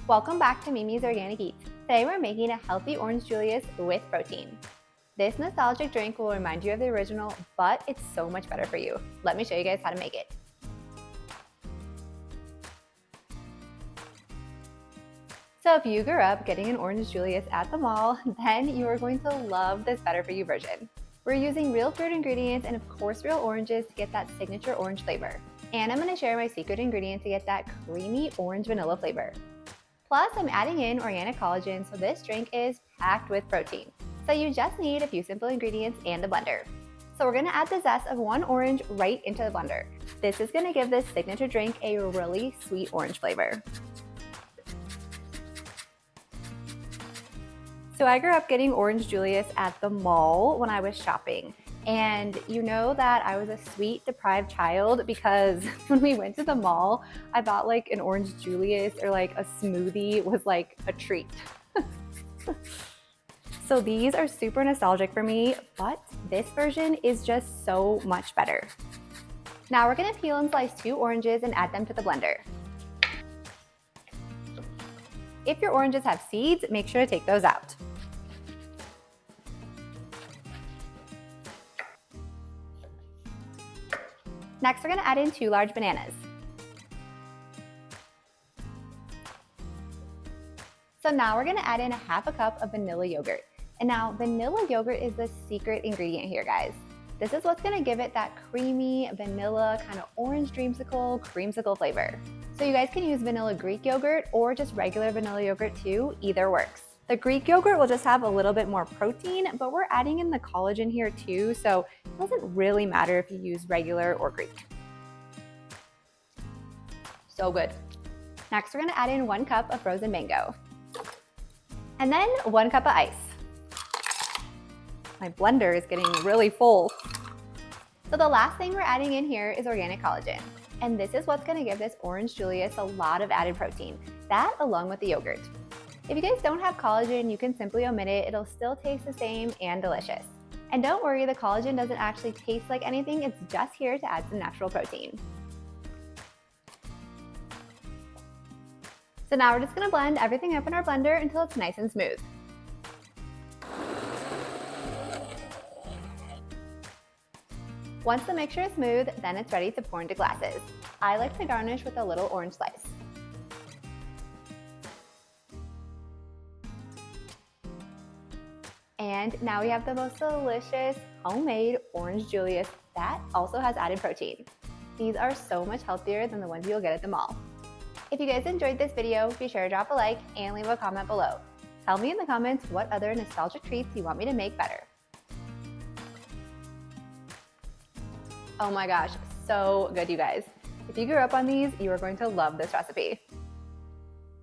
Welcome back to Mimi's Organic Eats. Today we're making a healthy Orange Julius with protein. This nostalgic drink will remind you of the original, but it's so much better for you. Let me show you guys how to make it. So if you grew up getting an Orange Julius at the mall, then you are going to love this better for you version. We're using real fruit ingredients and of course real oranges to get that signature orange flavor. And I'm going to share my secret ingredient to get that creamy orange vanilla flavor. Plus, I'm adding in organic collagen, so this drink is packed with protein. So you just need a few simple ingredients and a blender. So we're gonna add the zest of one orange right into the blender. This is gonna give this signature drink a really sweet orange flavor. So I grew up getting Orange Julius at the mall when I was shopping. And you know that I was a sweet deprived child because when we went to the mall, I thought like an Orange Julius or like a smoothie was like a treat. So these are super nostalgic for me, but this version is just so much better. Now we're gonna peel and slice 2 oranges and add them to the blender. If your oranges have seeds, make sure to take those out. Next, we're gonna add in 2 large bananas. So now we're gonna add in a half a cup of vanilla yogurt. And now vanilla yogurt is the secret ingredient here, guys. This is what's gonna give it that creamy vanilla kind of orange creamsicle flavor. So you guys can use vanilla Greek yogurt or just regular vanilla yogurt too, either works. The Greek yogurt will just have a little bit more protein, but we're adding in the collagen here too, so it doesn't really matter if you use regular or Greek. So good. Next, we're gonna add in 1 cup of frozen mango. And then 1 cup of ice. My blender is getting really full. So the last thing we're adding in here is organic collagen. And this is what's gonna give this Orange Julius a lot of added protein. That along with the yogurt. If you guys don't have collagen, you can simply omit it. It'll still taste the same and delicious. And don't worry, the collagen doesn't actually taste like anything. It's just here to add some natural protein. So now we're just gonna blend everything up in our blender until it's nice and smooth. Once the mixture is smooth, then it's ready to pour into glasses. I like to garnish with a little orange slice. And now we have the most delicious homemade Orange Julius that also has added protein. These are so much healthier than the ones you'll get at the mall. If you guys enjoyed this video, be sure to drop a like and leave a comment below. Tell me in the comments what other nostalgic treats you want me to make better. Oh my gosh, so good, you guys. If you grew up on these, you are going to love this recipe.